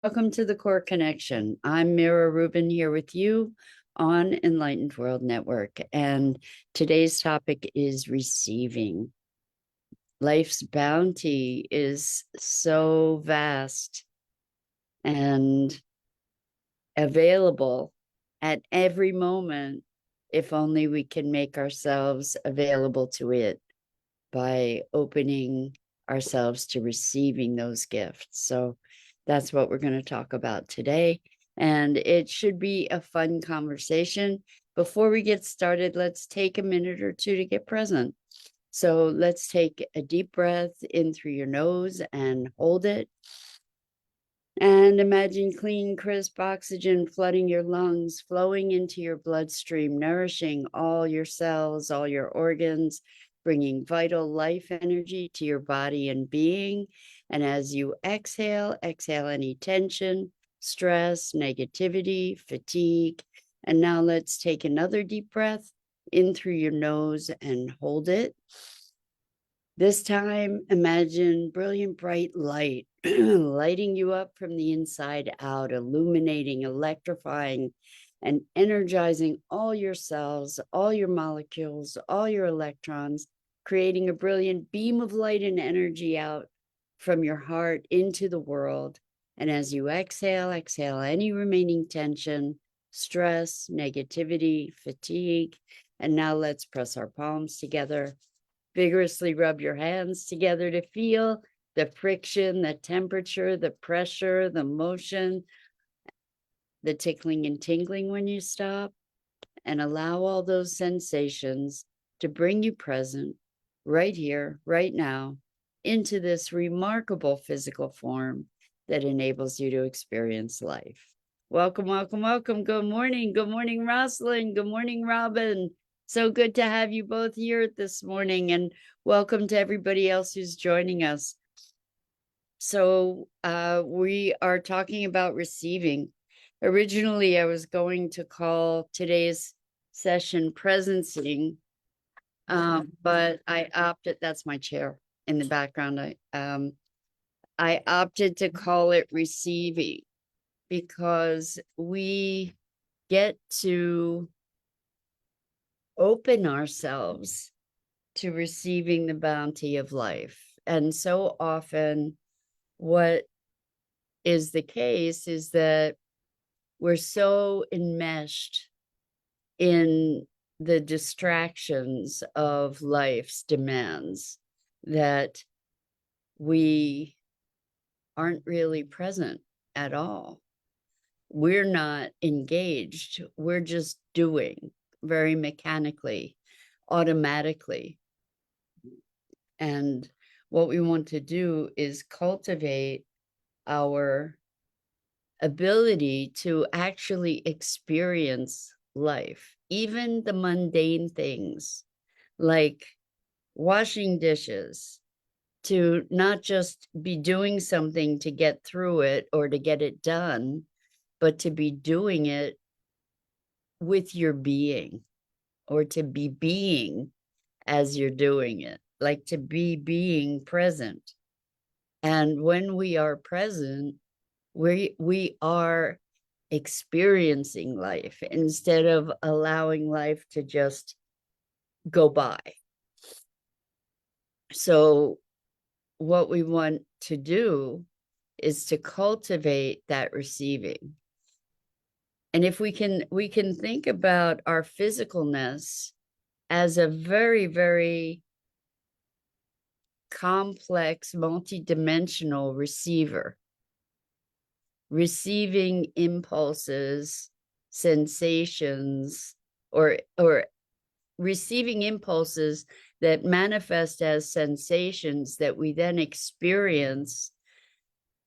Welcome to the Core Connection. I'm Mira Rubin here with you on Enlightened World Network. And today's topic is receiving. Life's bounty is so vast and available at every moment, if only we can make ourselves available to it by opening ourselves to receiving those gifts. So that's what we're going to talk about today. And it should be a fun conversation. Before we get started, let's take a minute or two to get present. So let's take a deep breath in through your nose and hold it. And imagine clean, crisp oxygen flooding your lungs, flowing into your bloodstream, nourishing all your cells, all your organs, bringing vital life energy to your body and being. And as you exhale, exhale any tension, stress, negativity, fatigue. And now let's take another deep breath in through your nose and hold it. This time, imagine brilliant, bright light lighting you up from the inside out, illuminating, electrifying, and energizing all your cells, all your molecules, all your electrons, creating a brilliant beam of light and energy out from your heart into the world. And as you exhale, exhale any remaining tension, stress, negativity, fatigue. And now let's press our palms together. Vigorously rub your hands together to feel the friction, the temperature, the pressure, the motion, the tickling and tingling when you stop, and allow all those sensations to bring you present right here, right now, into this remarkable physical form that enables you to experience life. Welcome, welcome, welcome. Good morning. Good morning, Rosalind. Good morning, Robin. So good to have you both here this morning, and welcome to everybody else who's joining us. So we are talking about receiving. Originally, I was going to call today's session presencing, but I opted, that's my chair in the background. I opted to call it receiving because we get to open ourselves to receiving the bounty of life. And so often what is the case is that we're so enmeshed in the distractions of life's demands that we aren't really present at all. We're not engaged. We're just doing very mechanically, automatically. And what we want to do is cultivate our ability to actually experience life, even the mundane things like washing dishes, to not just be doing something to get through it or to get it done, but to be doing it with your being, or to be being as you're doing it, like to be being present. And when we are present, we are experiencing life instead of allowing life to just go by. So what we want to do is to cultivate that receiving. And if we can think about our physicalness as a very, very complex, multidimensional receiver, receiving impulses, sensations, or receiving impulses that manifest as sensations that we then experience.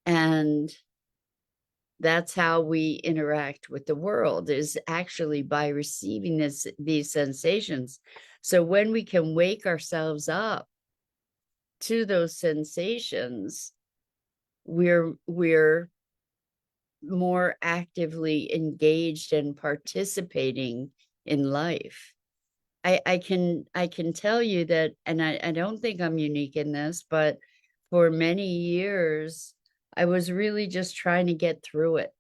And that's how we interact with the world, is actually by receiving these sensations. So when we can wake ourselves up to those sensations, we're more actively engaged and participating in life. I can tell you that, and I don't think I'm unique in this, but for many years, I was really just trying to get through it,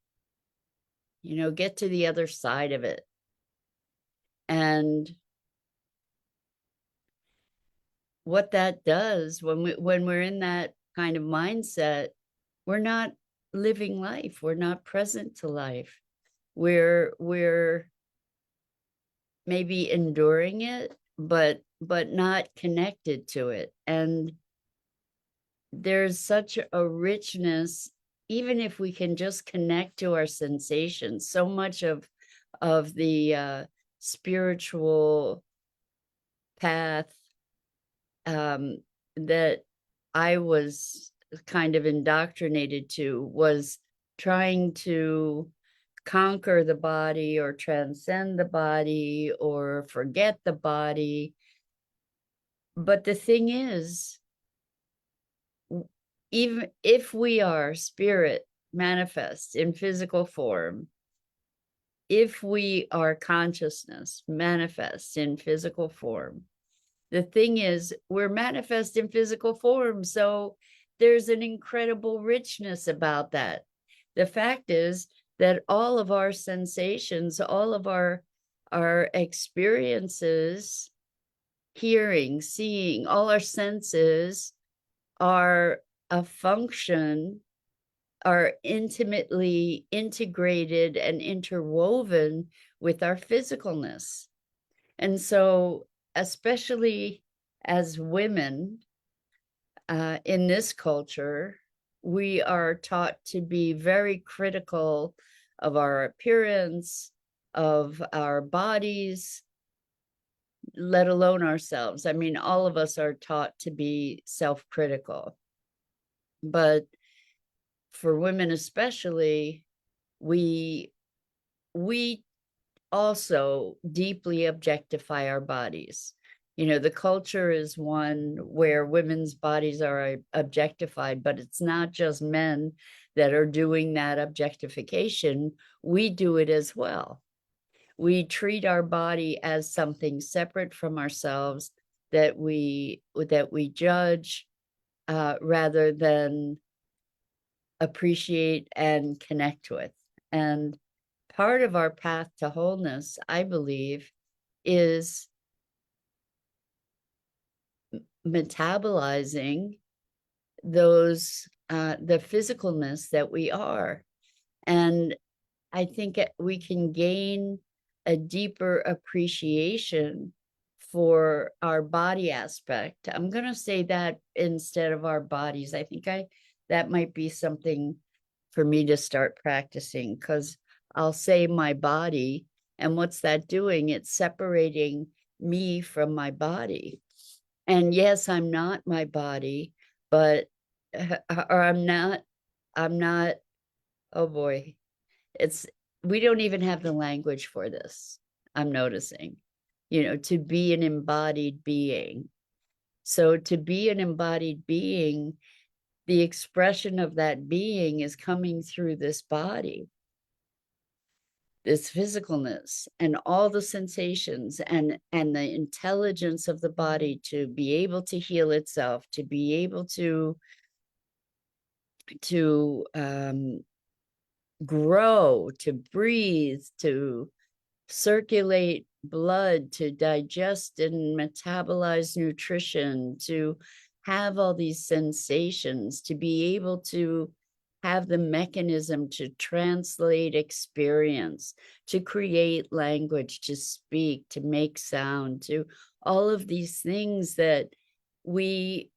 get to the other side of it. And what that does when we're in that kind of mindset, we're not living life. We're not present to life. We're maybe enduring it, but not connected to it. And there's such a richness, even if we can just connect to our sensations. So much of the spiritual path that I was kind of indoctrinated to was trying to conquer the body or transcend the body or forget the body. But the thing is, even if we are spirit manifest in physical form, if we are consciousness manifest in physical form, the thing is, we're manifest in physical form. So there's an incredible richness about that. The fact is that all of our sensations, all of our experiences, hearing, seeing, all our senses are a function, are intimately integrated and interwoven with our physicalness. And so, especially as women in this culture, we are taught to be very critical of our appearance, of our bodies, let alone ourselves. I mean, all of us are taught to be self-critical. But for women especially, we also deeply objectify our bodies. The culture is one where women's bodies are objectified, but it's not just men that are doing that objectification. We do it as well. We treat our body as something separate from ourselves that we judge rather than appreciate and connect with. And part of our path to wholeness, I believe, is metabolizing those the physicalness that we are. And I think we can gain a deeper appreciation for our body aspect. I'm going to say that instead of our bodies. I think that might be something for me to start practicing, because I'll say my body, and what's that doing? It's separating me from my body. And yes, I'm not my body, but or I'm not, oh boy, we don't even have the language for this. I'm noticing, to be an embodied being. So to be an embodied being, the expression of that being is coming through this body, this physicalness, and all the sensations and the intelligence of the body to be able to heal itself, to be able to grow, to breathe, to circulate blood, to digest and metabolize nutrition, to have all these sensations, to be able to have the mechanism to translate experience, to create language, to speak, to make sound, to all of these things that we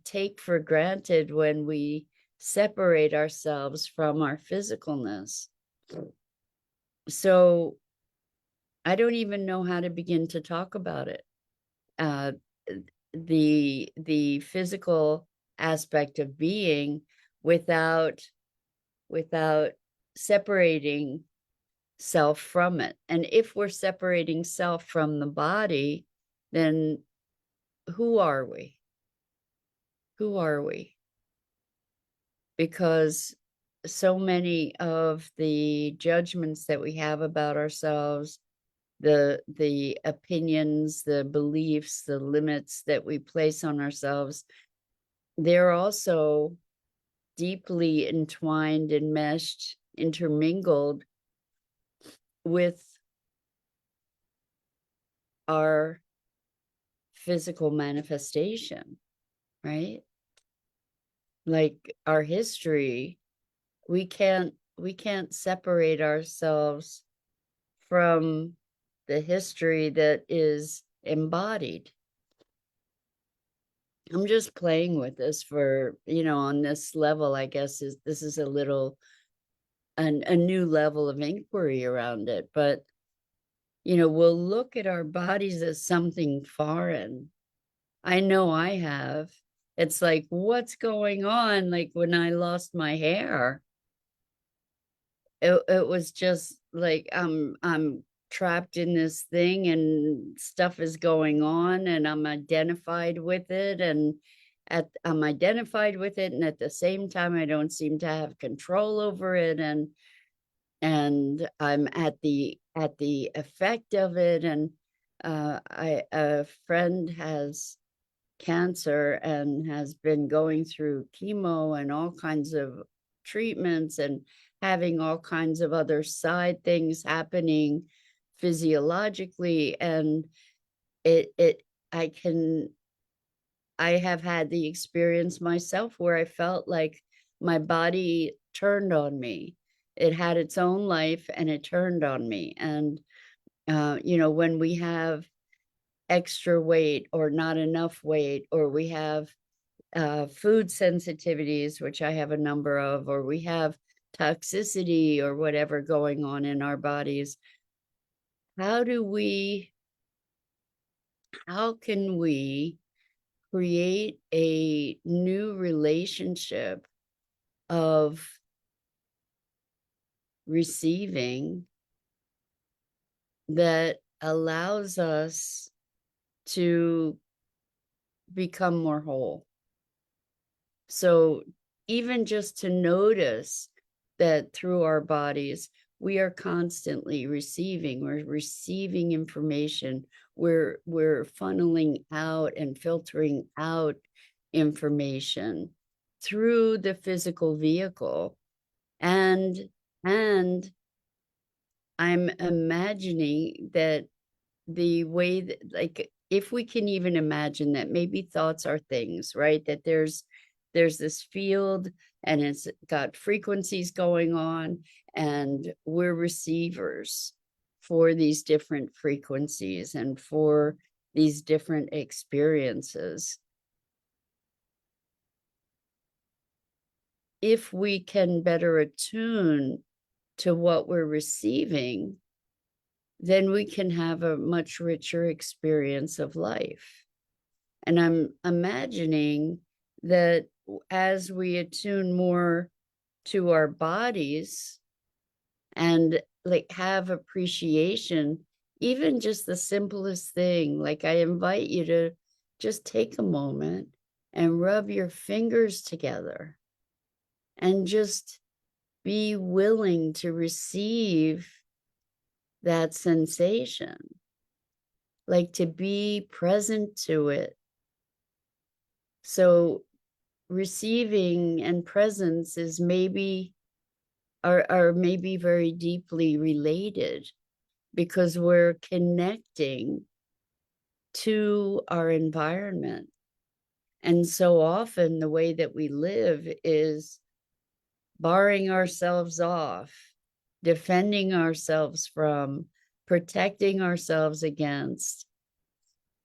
take for granted when we separate ourselves from our physicalness. So I don't even know how to begin to talk about it. The physical aspect of being without separating self from it. And if we're separating self from the body, then who are we? Who are we? Because so many of the judgments that we have about ourselves, the opinions, the beliefs, the limits that we place on ourselves, they're also deeply entwined, enmeshed, intermingled with our physical manifestation, right? Like our history, we can't separate ourselves from the history that is embodied. I'm just playing with this for, on this level, I guess this is a little a new level of inquiry around it. But, we'll look at our bodies as something foreign. I know I have. It's like, what's going on? Like when I lost my hair, it was just like I'm trapped in this thing and stuff is going on and I'm identified with it, and I'm identified with it, and at the same time I don't seem to have control over it, and I'm at the effect of it. And a friend has cancer and has been going through chemo and all kinds of treatments and having all kinds of other side things happening physiologically. And it I can I have had the experience myself where I felt like my body turned on me. It had its own life and it turned on me. And when we have extra weight or not enough weight, or we have food sensitivities, which I have a number of, or we have toxicity or whatever going on in our bodies, how do we, how can we create a new relationship of receiving that allows us to become more whole? So even just to notice that through our bodies, we are constantly we're receiving information, we're funneling out and filtering out information through the physical vehicle. And and I'm imagining that the way that, like, if we can even imagine that maybe thoughts are things, right? That there's this field and it's got frequencies going on, and we're receivers for these different frequencies and for these different experiences. If we can better attune to what we're receiving, then we can have a much richer experience of life. And I'm imagining that as we attune more to our bodies and like have appreciation, even just the simplest thing, like I invite you to just take a moment and rub your fingers together and just be willing to receive that sensation, like to be present to it. So receiving and presence is maybe are maybe very deeply related, because we're connecting to our environment. And so often the way that we live is barring ourselves off, defending ourselves from, protecting ourselves against,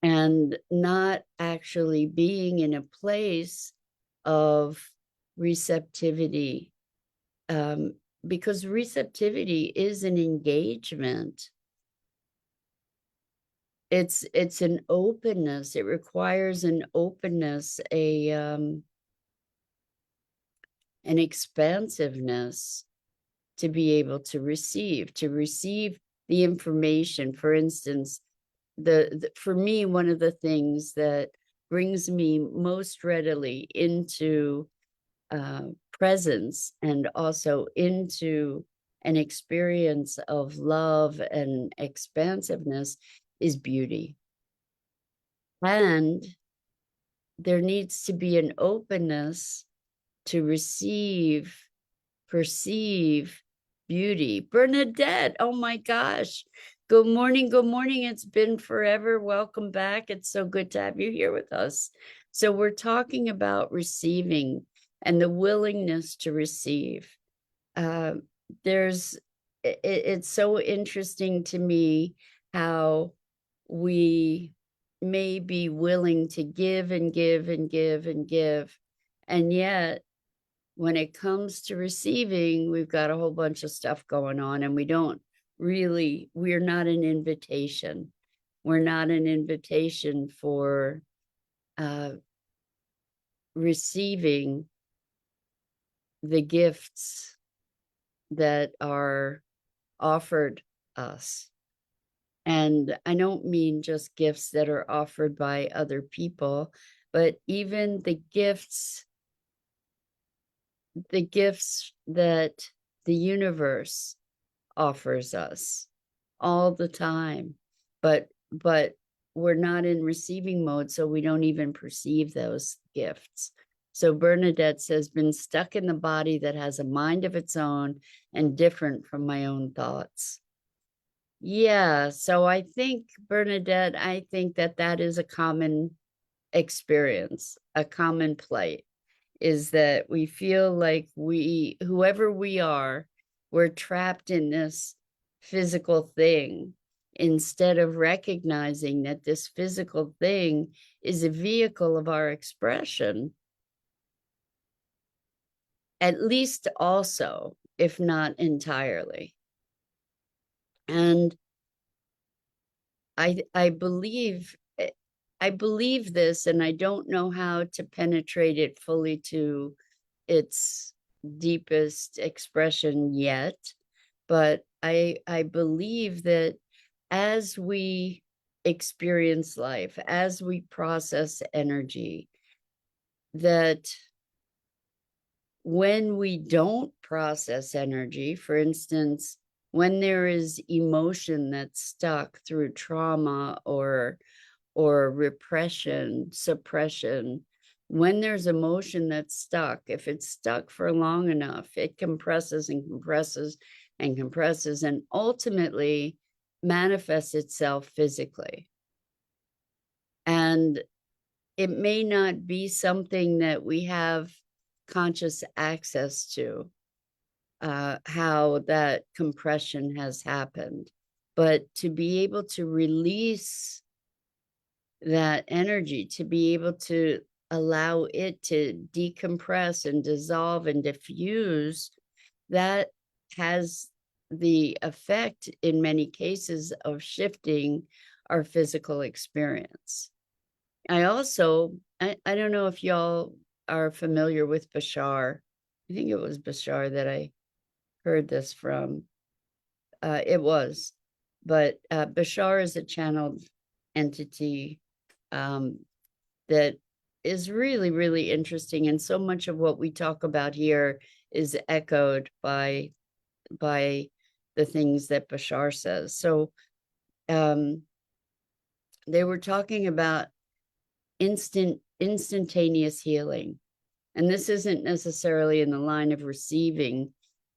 and not actually being in a place of receptivity. Because receptivity is an engagement. It's an openness. It requires an openness, an expansiveness to be able to receive the information. For instance, for me, one of the things that brings me most readily into presence and also into an experience of love and expansiveness is beauty. And there needs to be an openness to receive, perceive beauty. Bernadette, oh my gosh. Good morning. Good morning. It's been forever. Welcome back. It's so good to have you here with us. So we're talking about receiving and the willingness to receive. Uh, it's so interesting to me how we may be willing to give and give and give and give, and yet when it comes to receiving, we've got a whole bunch of stuff going on, and we're not an invitation. We're not an invitation for receiving the gifts that are offered us. And I don't mean just gifts that are offered by other people, but even the gifts that the universe offers us all the time. But we're not in receiving mode, so we don't even perceive those gifts. So Bernadette says, been stuck in the body that has a mind of its own and different from my own thoughts. Yeah, so I think, Bernadette, I think that is a common experience, a common plight, is that we feel like whoever we are, we're trapped in this physical thing instead of recognizing that this physical thing is a vehicle of our expression, at least also, if not entirely. And I believe this, and I don't know how to penetrate it fully to its deepest expression yet, but I believe that as we experience life, as we process energy, that when we don't process energy, for instance, when there is emotion that's stuck through trauma or repression, suppression, when there's emotion that's stuck, if it's stuck for long enough, it compresses and compresses and compresses and ultimately manifests itself physically. And it may not be something that we have conscious access to, how that compression has happened. But to be able to release that energy, to be able to allow it to decompress and dissolve and diffuse, that has the effect in many cases of shifting our physical experience. I don't know if y'all are familiar with Bashar. I think it was Bashar that I heard this from. It was, but Bashar is a channeled entity that is really, really interesting. And so much of what we talk about here is echoed by the things that Bashar says. So they were talking about instantaneous healing. And this isn't necessarily in the line of receiving.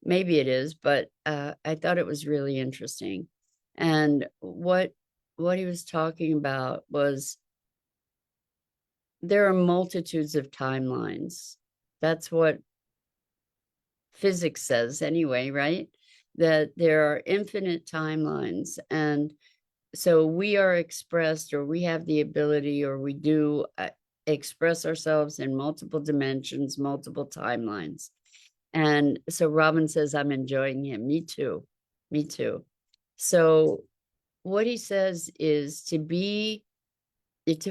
Maybe it is, but I thought it was really interesting. And what he was talking about was there are multitudes of timelines. That's what physics says anyway, right? That there are infinite timelines. And so we are expressed, or we have the ability, or we do express ourselves in multiple dimensions, multiple timelines. And so Robin says, I'm enjoying him. Me too. Me too. So what he says is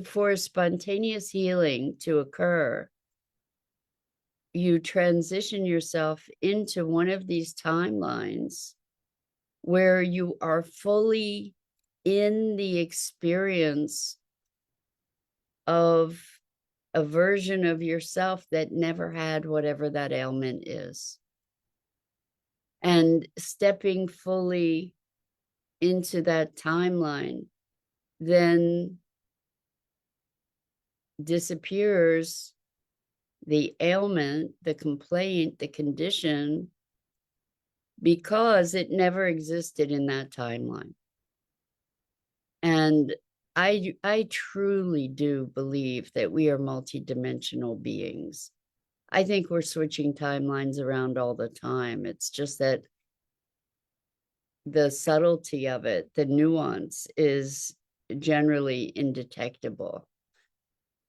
for spontaneous healing to occur, you transition yourself into one of these timelines where you are fully in the experience of a version of yourself that never had whatever that ailment is. And stepping fully into that timeline then disappears the ailment, the complaint, the condition, because it never existed in that timeline. And I truly do believe that we are multidimensional beings. I think we're switching timelines around all the time. It's just that the subtlety of it, the nuance, is generally indetectable.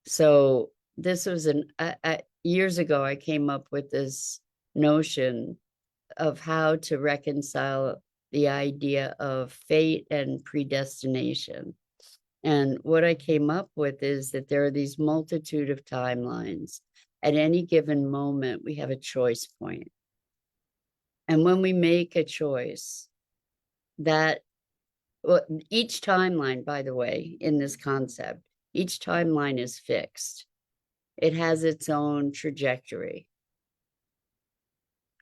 So this was years ago, I came up with this notion of how to reconcile the idea of fate and predestination. And what I came up with is that there are these multitude of timelines. At any given moment, we have a choice point. And when we make a choice, that well, each timeline, by the way, in this concept, each timeline is fixed. It has its own trajectory.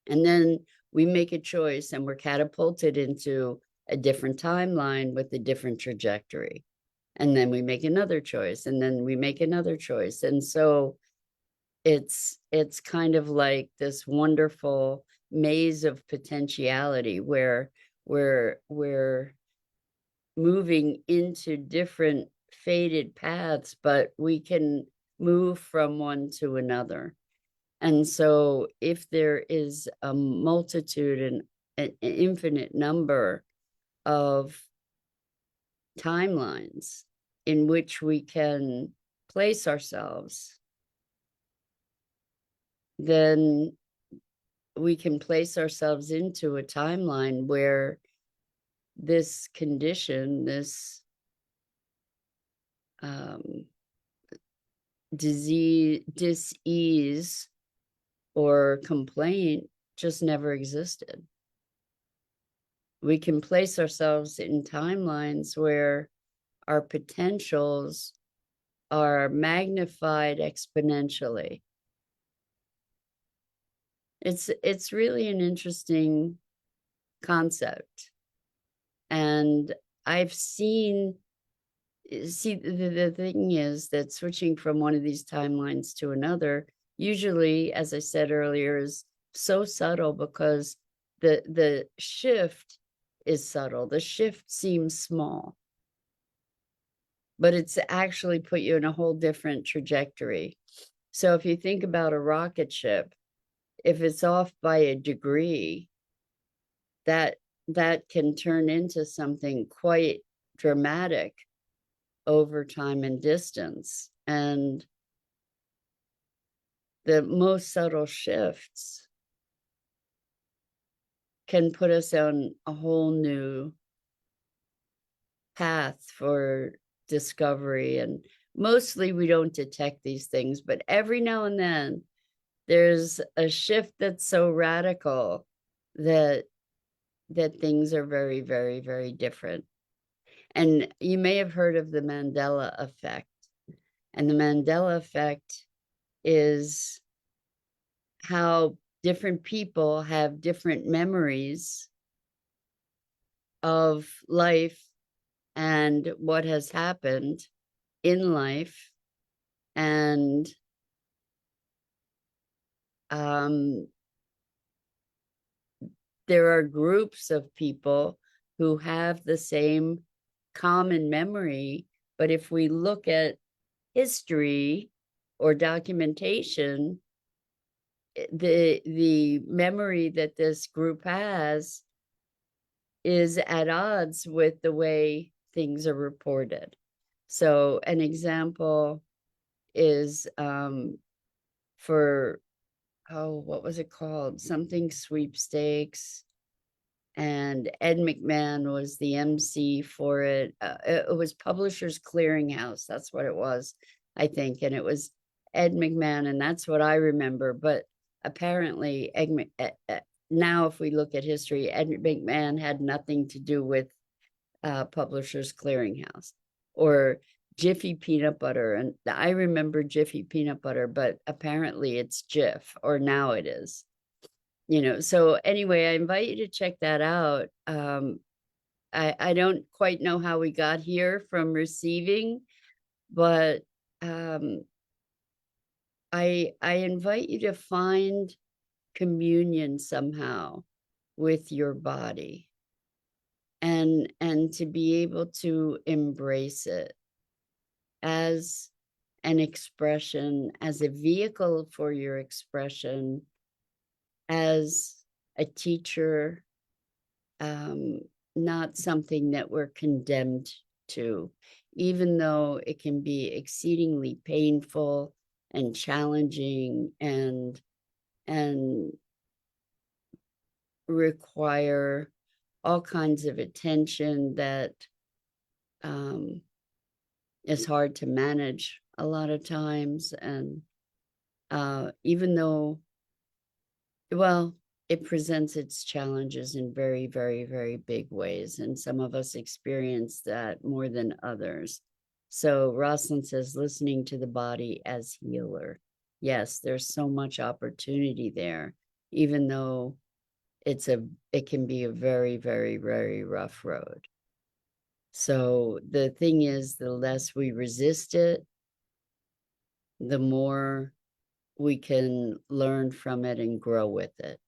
And then we make a choice and we're catapulted into a different timeline with a different trajectory. And then we make another choice, and then we make another choice. And so it's kind of like this wonderful maze of potentiality where we're moving into different fated paths, but we can move from one to another. And so if there is a multitude and an infinite number of timelines in which we can place ourselves, then we can place ourselves into a timeline where this condition, this disease, dis-ease, or complaint just never existed. We can place ourselves in timelines where our potentials are magnified exponentially. It's really an interesting concept. And I've seen, see, the thing is that switching from one of these timelines to another, usually, as I said earlier, is so subtle because the shift is subtle. The shift seems small, but it's actually put you in a whole different trajectory. So if you think about a rocket ship, if it's off by a degree, that can turn into something quite dramatic over time and distance. And the most subtle shifts can put us on a whole new path for discovery. And mostly we don't detect these things, but every now and then there's a shift that's so radical that things are very, very, very different. And you may have heard of the Mandela effect. And the Mandela effect is how different people have different memories of life and what has happened in life. And there are groups of people who have the same common memory, but if we look at history or documentation, the memory that this group has is at odds with the way things are reported. So an example is for, what was it called? Something sweepstakes. And Ed McMahon was the MC for it. It was Publishers Clearinghouse. That's what it was, I think. And it was Ed McMahon, and that's what I remember. But apparently, now if we look at history, Ed McMahon had nothing to do with Publishers Clearinghouse or Jiffy peanut butter. And I remember Jiffy peanut butter, but apparently it's Jif, or now it is. So anyway, I invite you to check that out. I don't quite know how we got here from receiving, but I invite you to find communion somehow with your body, and to be able to embrace it as an expression, as a vehicle for your expression, as a teacher, um, not something that we're condemned to, even though it can be exceedingly painful and challenging and require all kinds of attention that um, is hard to manage a lot of times. And even though, well, it presents its challenges in very, very, very big ways. And some of us experience that more than others. So Rosalind says, listening to the body as healer. Yes, there's so much opportunity there, even though it can be a very, very, very rough road. So the thing is, the less we resist it, the more we can learn from it and grow with it.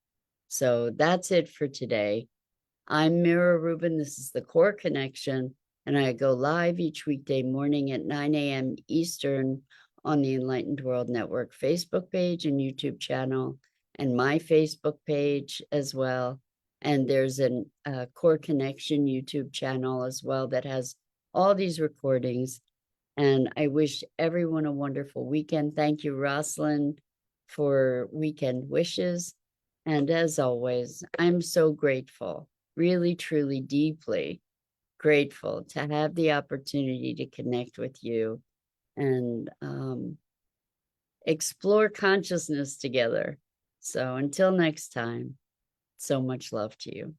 So that's it for today. I'm Mira Rubin. This is the Core Connection, and I go live each weekday morning at 9 a.m. Eastern on the Enlightened World Network Facebook page and YouTube channel, and my Facebook page as well. And there's a Core Connection YouTube channel as well that has all these recordings. And I wish everyone a wonderful weekend. Thank you, Rosalind, for weekend wishes. And as always, I'm so grateful, really, truly, deeply grateful to have the opportunity to connect with you and explore consciousness together. So until next time, so much love to you.